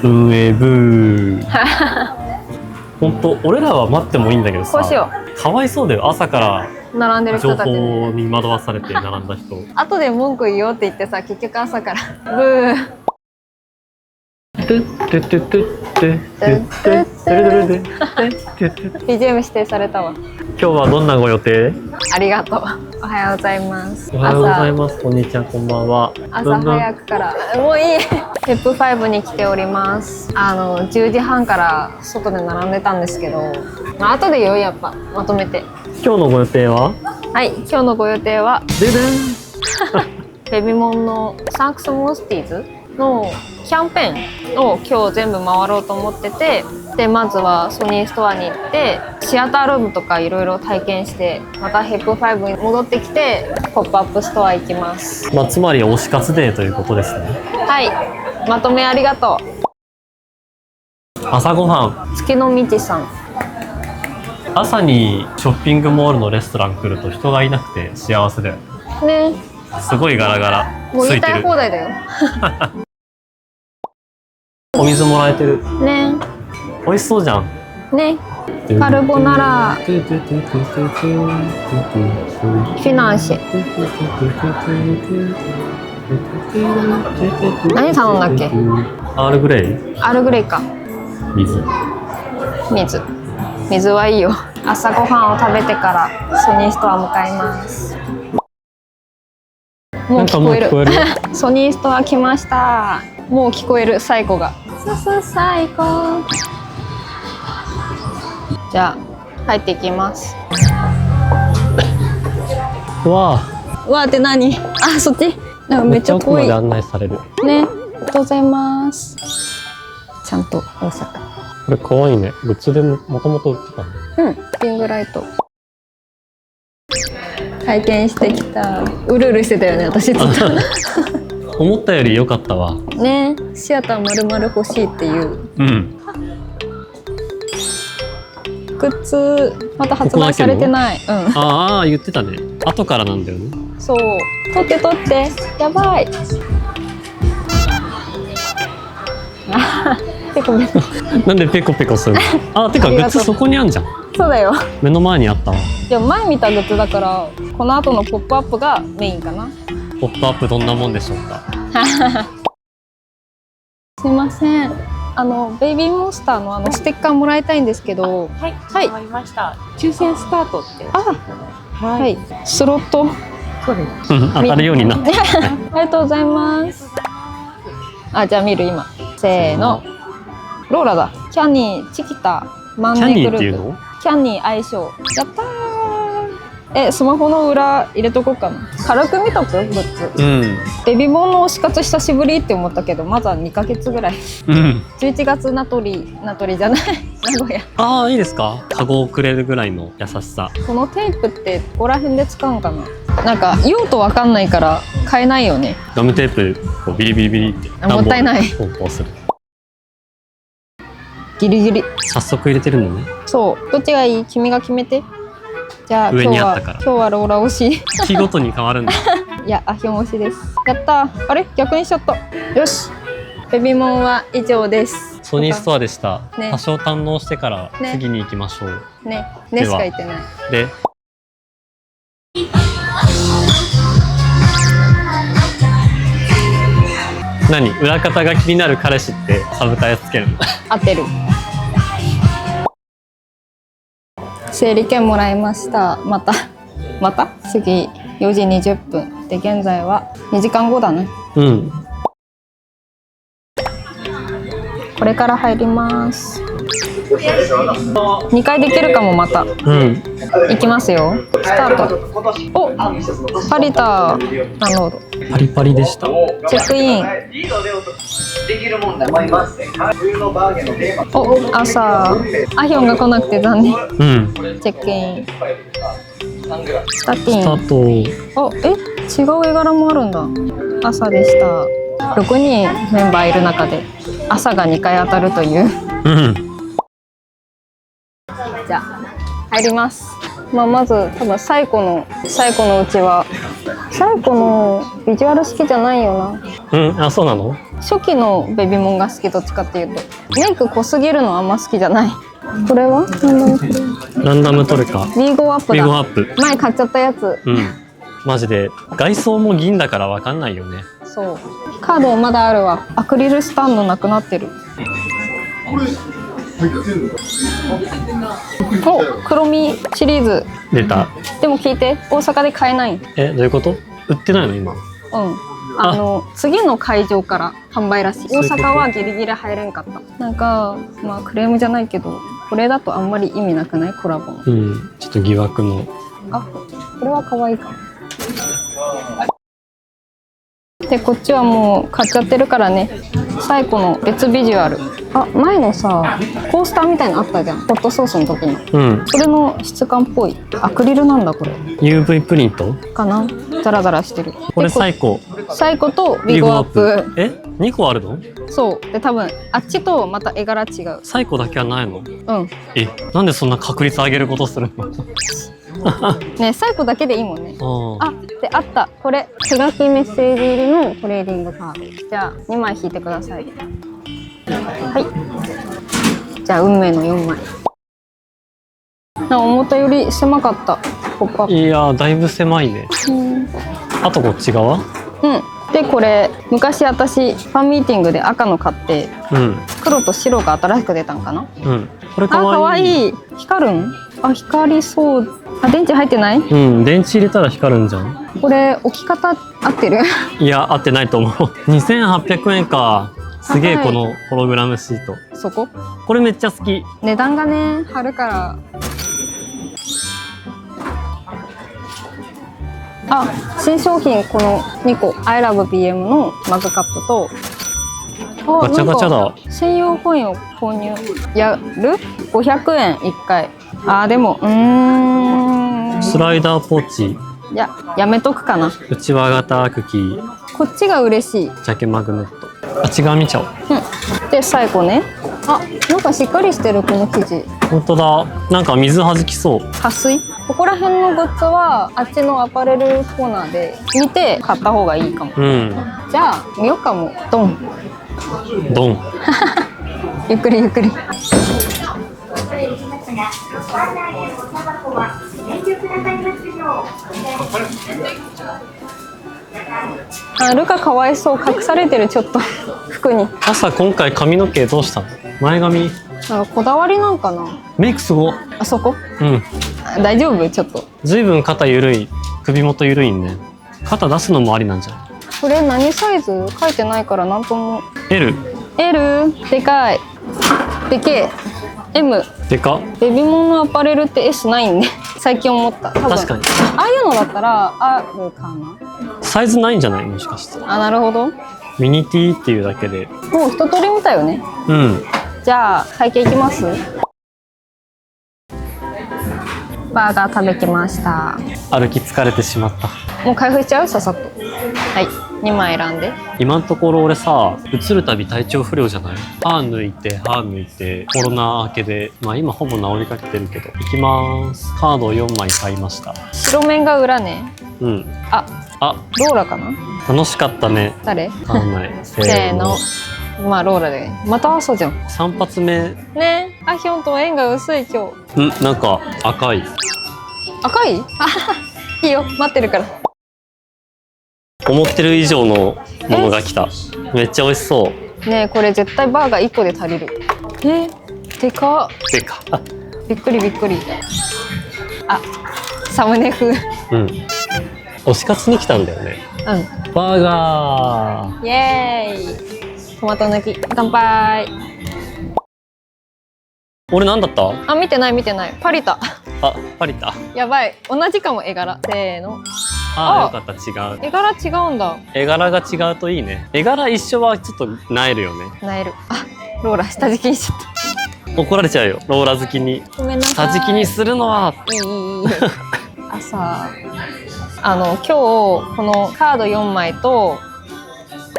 運営ブー。本当俺らは待ってもいいんだけどさ。こうしよかわいそうだよ、朝から並んでる情人たちね。報に惑わされて並んだ人。後で文句言おうって言ってさ、結局朝からブー。BGM 指定されたわ。今日はどんなご予定？ありがとう。おはようございます。おはようございます。こんにちは、こんばんは。朝早くからもういい。ペップ5に来ております。10時半から外で並んでたんですけど、後でよ、やっぱまとめて。今日のご予定は？はい、今日のご予定はででんベビモンのサンクスモスティーズのキャンペーンを今日全部回ろうと思ってて、でまずはソニーストアに行ってシアタールームとかいろいろ体験して、またヘップ5に戻ってきてポップアップストア行きます。つまり推し活デーということですね。はい、まとめありがとう。朝ごはん。月の道さん。朝にショッピングモールのレストラン来ると人がいなくて幸せだよね。すごいガラガラもう言いたいついてる。放題だよ。お水もらえてる。ね美味しそうじゃん。ね。カルボナラフィナンシェ。何頼んだっけ？アールグレイ。アールグレイか。水はいいよ。朝ごはんを食べてからソニーストア向かいます。もう聞こえる。ソニーストア来ました。もう聞こえるサイコが。サイコ。じゃあ入っていきます。わわーって何？あ、そっち。なんかめっちゃ奥遠い。まで案内される。ね。ありがとうございます。ちゃんと大阪。これ可愛いね。グッズでもともと売ってたんだ。リングライト体験してきた。うるうるしてたよね、私ずっと。思ったより良かったわ。ね、シアター丸々欲しいっていう。グッズまた発売されてない。ああ言ってたね。後からなんだよね。そう、取ってやばい。ペコペコ。なんでペコペコするの？あ、てかグッズそこにあんじゃん。そうだよ。目の前にあったわ。でも前見たグッズだから、この後のポップアップがメインかな。ポップアップどんなもんでしょうか。すいません。ベイビーモンスターのステッカーもらいたいんですけど。はい、わかりました。抽選スタートって。はい。スロット。そうです。当たるようになって。ありがとうございます。じゃあ見る今。せーの。ローラだ。キャニー、チキタ、マンネグループ。キャニー相性。やったー。スマホの裏入れとこうかな。軽く見とくグッズ。ベビモンの推し活久しぶりって思ったけど、まだ2ヶ月ぐらい。11月名取じゃない名古屋。ああいいですか。カゴをくれるぐらいの優しさ。このテープってここら辺で使うんかな。なんか用途わかんないから買えないよね。ガムテープをビリビリビリってもったいない。梱包する。ギリギリ。早速入れてるのね。そう。どっちがいい？君が決めて。じゃあ今日はローラ推し。日ごとに変わるんだ。いや、アヒョン推しです。やったー。あれ？逆にしちゃった。よし。ベビモンは以上です。ソニーストアでした。ね、多少堪能してから次に行きましょう。ねしか言ってない。で。何？裏方が気になる彼氏ってサブタイつけるの？合ってる。整理券もらいました。また次4時20分で、現在は2時間後だね。これから入ります。2回できるかも。また行きますよ。スタート。お、パリタダウンロード。パリパリでした。チェックイン。お、朝アヒョンが来なくて残念。チェックイン。スタティン。お、違う絵柄もあるんだ。朝でした。6人メンバーいる中で朝が2回当たるという。じゃあ入ります。まあまず多分最古のうちは最古のビジュアル好きじゃないよな。うん、あ、そうなの？初期のベビモンが好き、どっちかっていうと。メイク濃すぎるのはあんま好きじゃない。これはランダムトルカ。ウィーゴアップだ。ウィーゴアップ。前買っちゃったやつ。うん。マジで外装も銀だからわかんないよね。そう。カードまだあるわ。アクリルスタンドなくなってる。お、黒みシリーズ。出た。でも聞いて、大阪で買えない。え、どういうこと？売ってないの今？うん。次の会場から販売らしい。大阪はギリギリ入れんかった。なんか、まあクレームじゃないけど、これだとあんまり意味なくない？コラボの。うん、ちょっと疑惑の。あ、これは可愛いかも。で、こっちはもう買っちゃってるからね。最古の別ビジュアル。あ、前のさ、コースターみたいなのあったじゃん。ホットソースの時に。うん。それの質感っぽい。アクリルなんだこれ。UV プリント？かな？ザラザラしてる。これ最古。最古とビゴアップ。え、2個あるの？そう。で、多分あっちとまた絵柄違う。最古だけはないの？うん。え、なんでそんな確率上げることするの？ね、最古だけでいいもんね。ああ、で、あった。これ、手書きメッセージ入りのトレーディングカード。じゃあ、2枚引いてください。はい。じゃあ、運命の4枚。思ったより狭かった。ポップアップ。いやー、だいぶ狭いね。あとこっち側？うん。で、これ、昔私、ファンミーティングで赤の買って、うん。黒と白が新しく出たんかな。うん。これあ、かわいい。光るん？あ、光りそう。あ、電池入ってない？うん、電池入れたら光るんじゃん。これ、置き方合ってる？いや、合ってないと思う。2800円か。すげえ、はいこのホログラムシート。そこ？これめっちゃ好き。値段がね、張るから。あ、新商品この2個 I love BM のマグカップと、ガチャガチャだ。なんか専用コインを購入やる500円1回。あーでもスライダーポーチ、やめとくかな。内輪型茎、こっちが嬉しい。ジャケマグネット。あ、違う見ちゃおう。で最後ね、あ、なんかしっかりしてるこの生地。本当だ。なんか水弾きそう。撥水。ここら辺のグッズはあっちのアパレルコーナーで見て買った方がいいかも。うん。じゃあ見ようかも。ドン。ドン。ゆっくりゆっくり。あ、ルカかわいそう。隠されてる、ちょっと服に。朝今回髪の毛どうしたの？前髪。なんかこだわりなんかな。メイクすご。あそこ？うん。大丈夫？ちょっと。ずいぶん肩ゆるい。首元ゆるいんね。肩出すのもありなんじゃん。これ何サイズ？書いてないからなんとも。L。L？ でかい。でけえ。M。でか。ベビモンのアパレルって S ないんで最近思った。多分確かに。ああいうのだったらあるかな。サイズないんじゃない？もしかして。あ、なるほど。ミニ T っていうだけで。もう一通り見たよね。うん。じゃあ会計いきます。バーガー食べきました。歩き疲れてしまった。もう開封しちゃう？ささっと。はい、2枚選んで。今のところ俺さ、移るたび体調不良じゃない？歯抜いてコロナ明けで、まあ今ほぼ治りかけてるけど。いきまーす。カードを4枚買いました。白面が裏ね。うん。あ、ローラかな？楽しかったね。誰？わかんない。せーの。まあローラで。また朝じゃん。 3発目。ね。あひょんと縁が薄い今日。なんか赤い。赤い？あいいよ、待ってるから。思ってる以上のものが来た。めっちゃ美味しそう。ねえ、これ絶対バーガー1個で足りる。でかっ。でか。びっくりびっくり。あ、サムネ風。うん。推し活に来たんだよね。バーガー。イエーイ。トマト抜き。乾杯。俺なんだった？あ、見てない見てない。パリタ。あ、パリタ。やばい。同じかも、絵柄。せーの。あ、よかった。違う。絵柄違うんだ。絵柄が違うといいね。絵柄一緒はちょっと萎えるよね。なえる。あ、ローラ下敷きにしちゃっ怒られちゃうよ、ローラ好きに。た。ごめんなさい。下敷きにするのは。いい。朝、今日このカード4枚と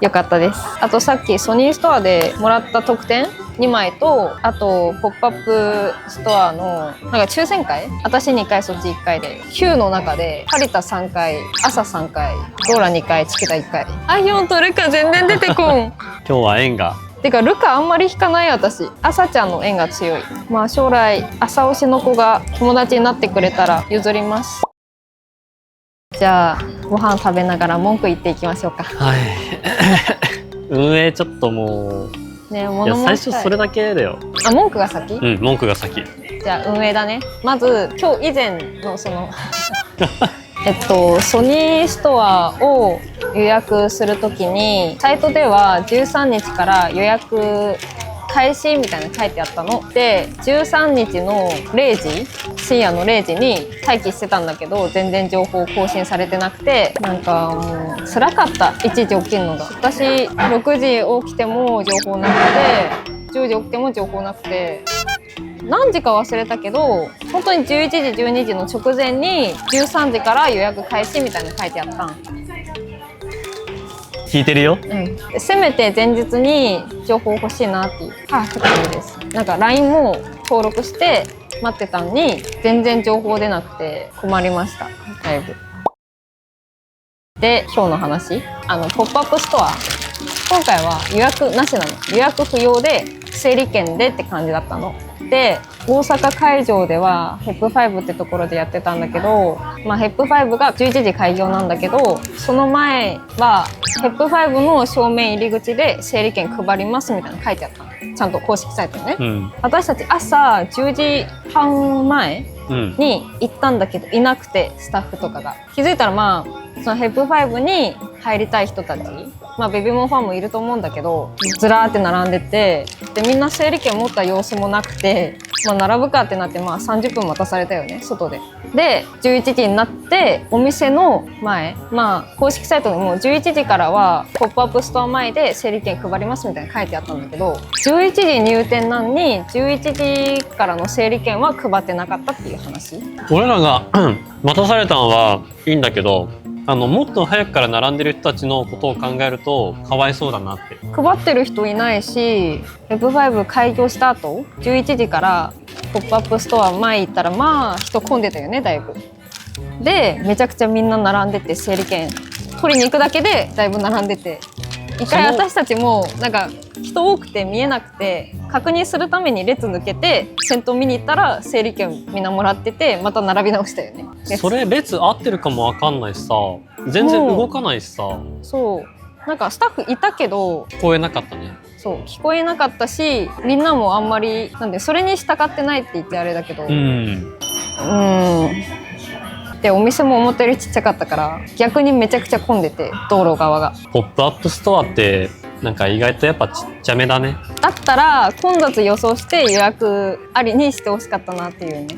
良かったです。あとさっきソニーストアでもらった特典2枚と、あとポップアップストアのなんか抽選会、私2回そっち1回で9の中でカリタ3回、朝3回、ローラ2回、チキタ1回。あ、4とルカ全然出てこん。今日は縁が。てかルカあんまり引かない私。朝ちゃんの縁が強い。まあ将来朝推しの子が友達になってくれたら譲ります。じゃあご飯食べながら文句言っていきましょうか。はい。運営ちょっともう。ね、いや物申最したい。初それだけだよ。あ、文句が先？うん、文句が先。じゃあ運営だね。まず今日以前のそのソニーストアを予約するときにサイトでは13日から予約開始みたいなの書いてあったので、13日の0時、深夜の0時に待機してたんだけど全然情報更新されてなくて、なんかもう辛かった。1時起きるのが。私6時起きても情報なくて、10時起きても情報なくて、何時か忘れたけど本当に11時12時の直前に13時から予約開始みたいなの書いてあったん。聞いてるよ。せめて前日に情報欲しいなっていう。あ、ちょっといいです。なんか LINE も登録して待ってたのに全然情報出なくて困りました、だいぶ。で、今日の話、ポップアップストア、今回は予約なしなの。予約不要で整理券でって感じだったので、大阪会場ではヘップ5ってところでやってたんだけど、まあ、ヘップ5が11時開業なんだけど、その前はヘップ5の正面入り口で整理券配りますみたいなの書いてあったの、ちゃんと公式サイトにね。うん。私たち朝10時半前うん。に行ったんだけどいなくて、スタッフとかが気づいたら、まあそのヘップ5に入りたい人たち、まあベビーモンファンもいると思うんだけど、ずらーって並んでて、でみんな整理券持った様子もなくて、まあ並ぶかってなって、まあ30分待たされたよね、外で。で11時になってお店の前、まあ公式サイトにも11時からはポップアップストア前で整理券配りますみたいな書いてあったんだけど、11時入店なのに11時からの整理券は配ってなかったっていう話。俺らが待たされたのはいいんだけど、もっと早くから並んでる人たちのことを考えるとかわいそうだなって。配ってる人いないし、ヘップ5開業した後11時からポップアップストア前行ったら、まあ人混んでたよね、だいぶ。でめちゃくちゃみんな並んでて、整理券取りに行くだけでだいぶ並んでて、一回私たちもなんか人多くて見えなくて確認するために列抜けて先頭見に行ったら整理券みんなもらってて、また並び直したよね。それ列合ってるかもわかんないしさ、全然動かないしさ。そう、なんかスタッフいたけど聞こえなかったね。そう聞こえなかったし、みんなもあんまりなんでそれに従ってないって言ってあれだけど、でお店も思ったよりちっちゃかったから逆にめちゃくちゃ混んでて、道路側が。ポップアップストアってなんか意外とやっぱちっちゃめだね。だったら混雑予想して予約ありにしてほしかったなっていうね。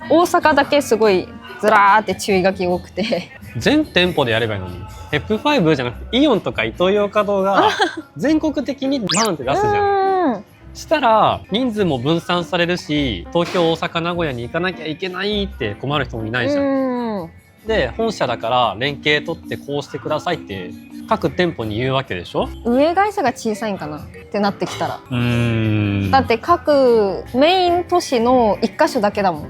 大阪だけすごいずらーって注意書き多くて全店舗でやればいいのに、ヘップ5じゃなくてイオンとかイトーヨーカドーが全国的にバーンって出すじゃん。したら人数も分散されるし、東京大阪名古屋に行かなきゃいけないって困る人もいないじゃん。で本社だから連携取ってこうしてくださいって各店舗に言うわけでしょ。運営会社が小さいんかなってなってきたら。だだって各メイン都市の1箇所だけだもん。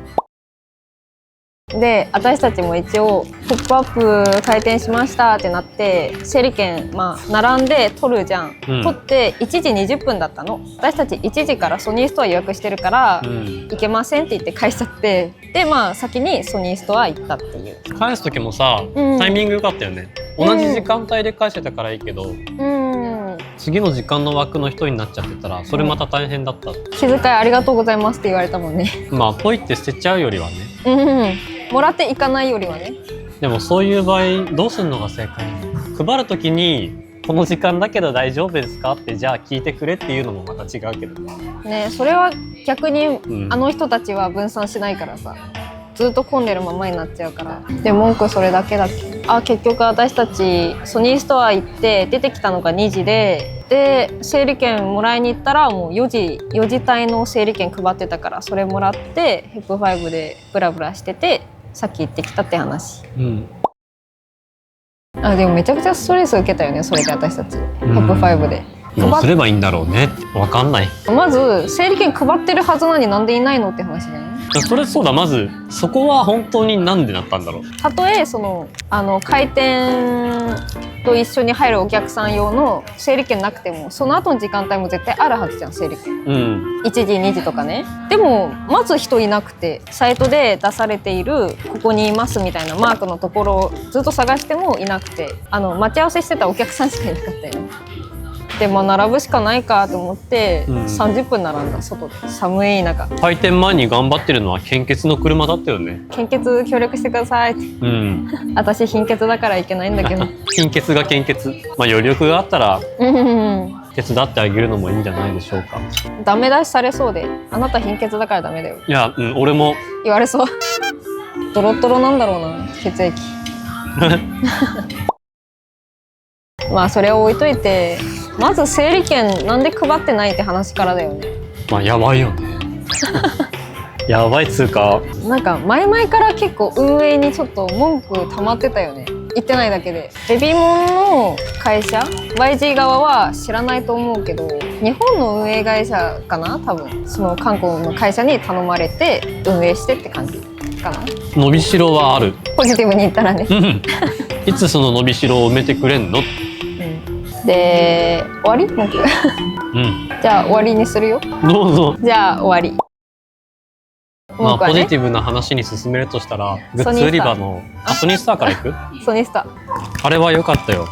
で私たちも一応「ポップアップ開店しました」ってなって整理券、まあ、並んで取るじゃん、取って1時20分だったの。私たち1時からソニーストア予約してるから、行けませんって言って返しちゃって、でまあ先にソニーストア行ったっていう。返す時もさ、タイミング良かったよね。同じ時間帯で返してたからいいけど、次の時間の枠の人になっちゃってたらそれまた大変だった。気遣いありがとうございますって言われたもんね。まあポイって捨てちゃうよりはね。もらっていかないよりはね。でもそういう場合どうするのが正解？配る時にこの時間だけど大丈夫ですかってじゃあ聞いてくれっていうのもまた違うけどね。それは逆に、あの人たちは分散しないからさ、ずっと混んでるままになっちゃうから。で文句それだけだっけ。あ、結局私たちソニーストア行って出てきたのが2時で整理券もらいに行ったらもう4時帯の整理券配ってたから、それもらってヘップ5でブラブラしててさっき行ってきたって話。あ、でもめちゃくちゃストレス受けたよね、それで私たち、ヘップ5で。どうすればいいんだろうね。わかんない。まず整理券配ってるはずなのになんでいないのって話じゃない？それそうだ、まずそこは本当になんでなったんだろう。たとえその開店と一緒に入るお客さん用の整理券なくても、その後の時間帯も絶対あるはずじゃん、整理券。1時2時とかね。でもまず人いなくて、サイトで出されているここにいますみたいなマークのところをずっと探してもいなくて、待ち合わせしてたお客さんしかいなかったよね。で並ぶしかないかと思って、30分並んだ、外で寒い中。開店前に頑張ってるのは献血の車だったよね。献血協力してくださいって。私貧血だからいけないんだけど。貧血が献血、余力があったら手伝ってあげるのもいいんじゃないでしょうか。ダメ出しされそうで、あなた貧血だからダメだよ。いや、俺も言われそう。ドロドロなんだろうな、血液。それを置いといて、まず整理券なんで配ってないって話からだよね。やばいよね。やばいつうか、なんか前々から結構運営にちょっと文句溜まってたよね。言ってないだけで。ベビモンの会社 YG 側は知らないと思うけど、日本の運営会社かな、多分その韓国の会社に頼まれて運営してって感じかな。伸びしろはある。ポジティブに言ったらね。いつその伸びしろを埋めてくれんの？で終わり？もうじゃあ終わりにするよ。どうぞ。じゃあ終わり。ポジティブな話に進めるとしたら、グッズ売り場のソニースターから行く？ソニースター。あれは良かったよ。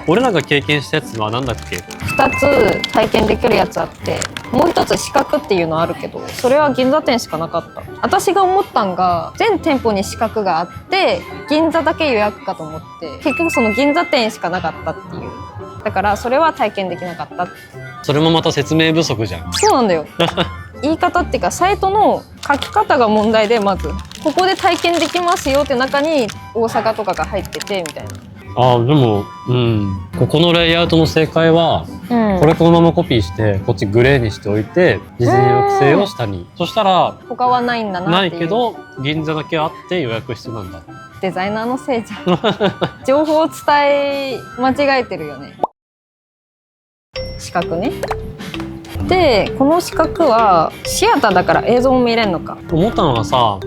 俺らが経験したやつはなんだっけ？2つ体験できるやつあって、もう1つ資格っていうのあるけど、それは銀座店しかなかった。私が思ったんが、全店舗に資格があって銀座だけ予約かと思って、結局その銀座店しかなかったっていう。だからそれは体験できなかった。それもまた説明不足じゃん。そうなんだよ。言い方っていうか、サイトの書き方が問題で、まずここで体験できますよって中に大阪とかが入っててみたいな。でもここのレイアウトの正解は、これこのままコピーしてこっちグレーにしておいて、事前予約制を下に。そしたら他はないんだなっていう。ないけど銀座だけあって予約必要なんだ。デザイナーのせいじゃん。情報を伝え間違えてるよね。資格ね。でこの資格はシアターだから映像も見れるのか。思ったのがさ、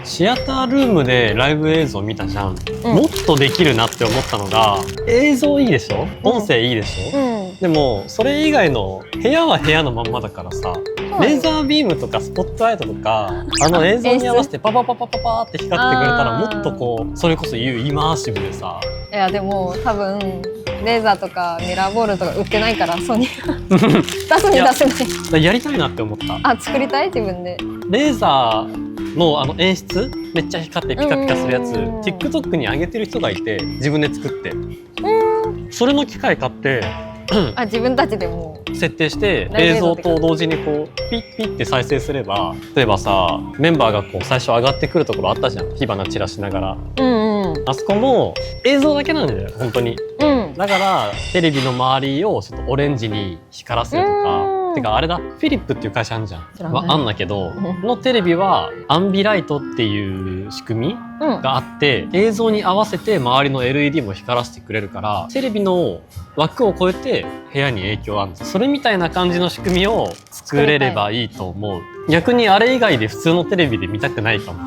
シアタールームでライブ映像見たじゃん。もっとできるなって思ったのが、映像いいでしょ、音声いいでしょ、でもそれ以外の部屋は部屋のまんまだからさ、レーザービームとかスポットライトとか映像に合わせてパパパパパパって光ってくれたら、もっとこうそれこそ言うイマーシブでさ。いやでも多分レーザーとかミラーボールとか売ってないから、ソニー出すに出せない。やりたいなって思った。作りたい、自分で。レーザーの演出めっちゃ光ってピカピカするやつ、TikTok に上げてる人がいて、自分で作って、それの機械買って自分たちでも設定して映像と同時にこうピッピッって再生すれば、例えばさ、メンバーがこう最初上がってくるところあったじゃん、火花散らしながら。あそこも映像だけなんだよ本当に。だからテレビの周りをちょっとオレンジに光らせるとか。てかあれだ、フィリップっていう会社あるじゃん。あんだけどのテレビはアンビライトっていう仕組みがあって、映像に合わせて周りの LED も光らせてくれるから、テレビの枠を超えて部屋に影響あるんです。それみたいな感じの仕組みを作れればいいと思う。逆にあれ以外で普通のテレビで見たくないかも。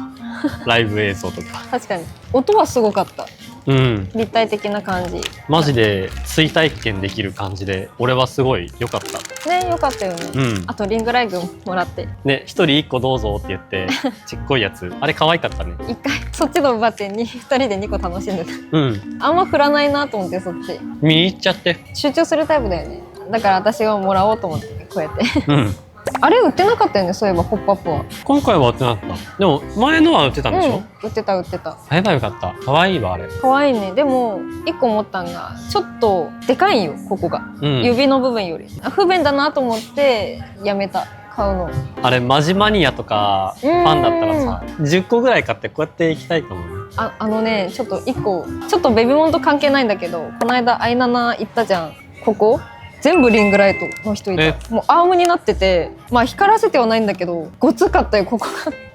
ライブ映像とか。確かに音はすごかった。うん、立体的な感じ。マジで追体験できる感じで、俺はすごい良かったね。良かったよね、うん、あとリングライトもらってね、1人1個どうぞって言ってちっこいやつ、あれ可愛かったね。一回そっちの奪って2人で2個楽しんでた。うん、あんま振らないなと思って、そっち見に行っちゃって集中するタイプだよね。だから私がもらおうと思ってこうやってうんあれ売ってなかったよね、そういえばポップアップは。今回は売ってなかった。でも前のは売ってたんでしょ、売ってた売ってた。買えばよかった。可愛いわあれ。可愛いね。でも1個思ったんが、ちょっとでかいんよここが、指の部分より不便だなと思ってやめた、買うの。あれマジマニアとかファンだったらさ、10個ぐらい買ってこうやって行きたいかもね。あのね、ちょっと1個ちょっとベビモンと関係ないんだけど、この間アイナナ行ったじゃん。ここ全部リングライトの人いた。もうアームになってて、まあ光らせてはないんだけどごつかったよここ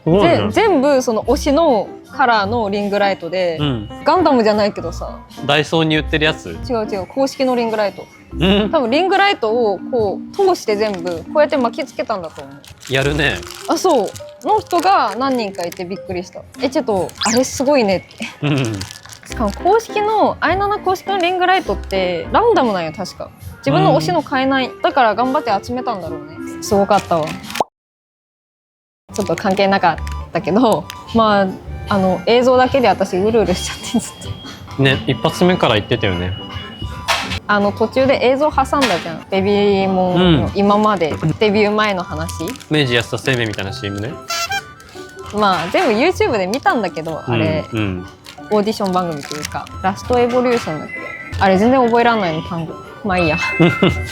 が。全部その推しのカラーのリングライトで、ガンダムじゃないけどさ、ダイソーに売ってるやつ。違う違う、公式のリングライト。うん。多分リングライトをこう通して全部こうやって巻きつけたんだと思う。やるね。あ、そうの人が何人かいてびっくりした。ちょっとあれすごいねって。うん。しかも公式のアイナナ公式のリングライトってランダムなんよ確か。自分の推しの買えない、だから頑張って集めたんだろうね。すごかったわ。ちょっと関係なかったけど、まあ映像だけで私うるうるしちゃってずっと。ね、一発目から言ってたよね。途中で映像挟んだじゃん。ベビーモンの今まで、デビュー前の話。明治安田生命みたいな CM ね。まあ全部 YouTube で見たんだけど、あれ、うん。オーディション番組というか、ラストエボリューションだっけ。あれ全然覚えらんないの単語。まあいいや。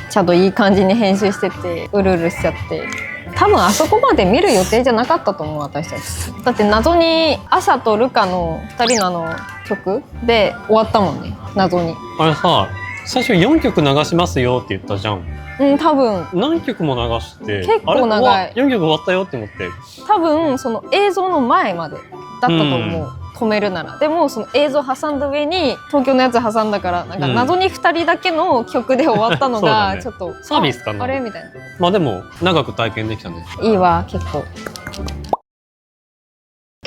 ちゃんといい感じに編集してて、うるうるしちゃって。多分あそこまで見る予定じゃなかったと思う私たち。だって謎に朝とルカの2人の曲で終わったもんね、謎に。あれさ、最初4曲流しますよって言ったじゃん。うん、多分何曲も流して結構長い。 4曲終わったよって思って。多分その映像の前までだったと思う、止めるなら。でもその映像挟んだ上に東京のやつ挟んだから、なんか謎に2人だけの曲で終わったのがね、ちょっとサービスかなあれみたいな。まあでも長く体験できたね。いいわ結構。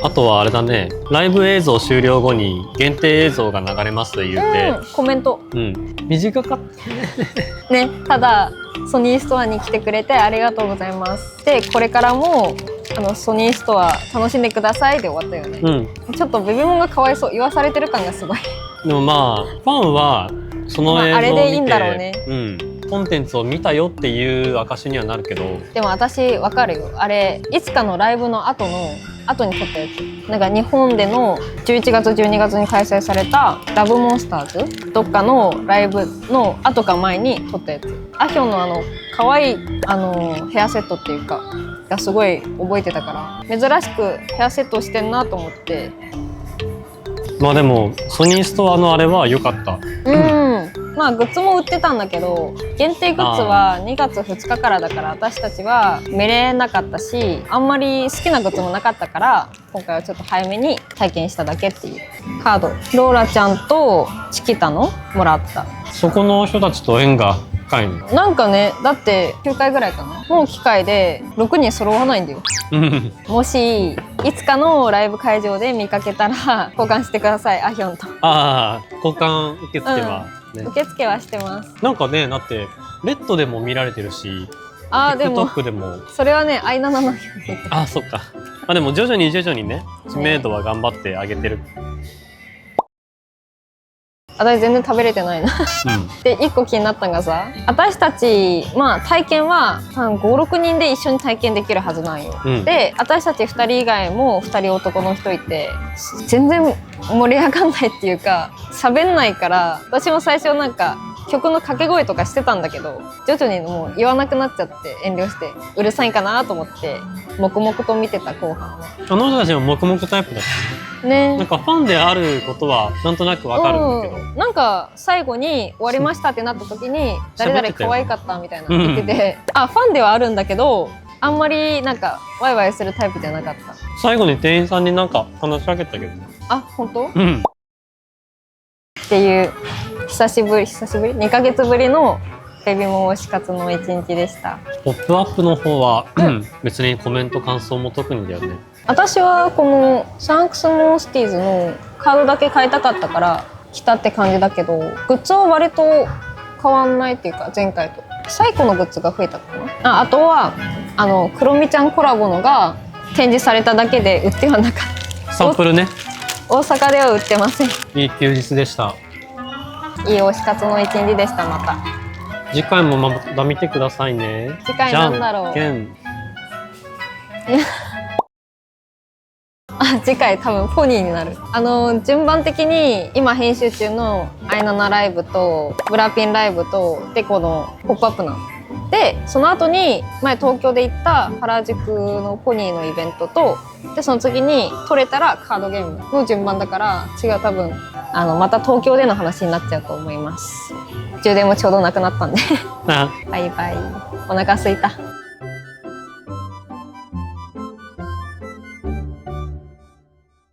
あとはあれだね、ライブ映像終了後に限定映像が流れますと言うて、コメント短かったね。ただソニーストアに来てくれてありがとうございます。でこれからもソニーストア楽しんでくださいで終わったよね。ちょっとベビモンがかわいそう、言わされてる感がすごい。でもまあファンはその映像を見て、あれでいいんだろうね。コンテンツを見たよっていう証にはなるけど。でも私わかるよ。あれいつかのライブの後に撮ったやつ。なんか日本での11月12月に開催されたラブモンスターズどっかのライブの後か前に撮ったやつ。アヒョンの可愛いヘアセットっていうかがすごい覚えてたから、珍しくヘアセットしてんなと思って。まあでもソニーストアのあれは良かった。まあグッズも売ってたんだけど、限定グッズは2月2日からだから私たちは見れなかったし、あんまり好きなグッズもなかったから今回はちょっと早めに体験しただけっていう。カードローラちゃんとチキタのもらった。そこの人たちと縁が深いの。なんかね、だって9回ぐらいかなの機会で6人揃わないんだよ。もしいつかのライブ会場で見かけたら交換してください、アヒョンと。ああ、交換受付は、ね、受付はしてます。なんかね、だってレッドでも見られてるし、でも TikTok でも。それはね、アイナナのように。そっか。でも徐々にね、知名度は頑張って上げてる。私全然食べれてないな。で1個気になったのがさ、私たち体験は5、6人で一緒に体験できるはずなんよ。で私たち2人以外も2人男の人いて、全然盛り上がんないっていうか喋んないから、私も最初なんか曲の掛け声とかしてたんだけど、徐々にもう言わなくなっちゃって遠慮してうるさいかなと思って黙々と見てた後半は。あの人たちも黙々タイプだったね。なんかファンであることはなんとなくわかるんだけど、なんか最後に終わりましたってなった時に誰々可愛かったみたいな言ってて、ファンではあるんだけどあんまりなんかワイワイするタイプじゃなかった。最後に店員さんになんか話しかけたけどね。本当？っていう久しぶり2ヶ月ぶりのベビモン推し活の一日でした。ポップアップの方は、別にコメント感想も特にだよね。私はこのサンクスモンスティーズのカードだけ買いたかったから来たって感じだけど、グッズは割と変わんないっていうか前回と。最古のグッズが増えたかな。あとはクロミちゃんコラボのが展示されただけで売ってはなかった。サンプルね。大阪では売ってません。いい休日でした。いい推し活の一日でした。また次回もまた見てくださいね。次回なんだろう。次回多分ポニーになる。順番的に今編集中のアイナナライブとブラピンライブとでこのポップアップなので、その後に前東京で行った原宿のポニーのイベントと、でその次に取れたらカードゲームの順番だから、違う多分また東京での話になっちゃうと思います。充電もちょうどなくなったんでバイバイ。お腹すいた。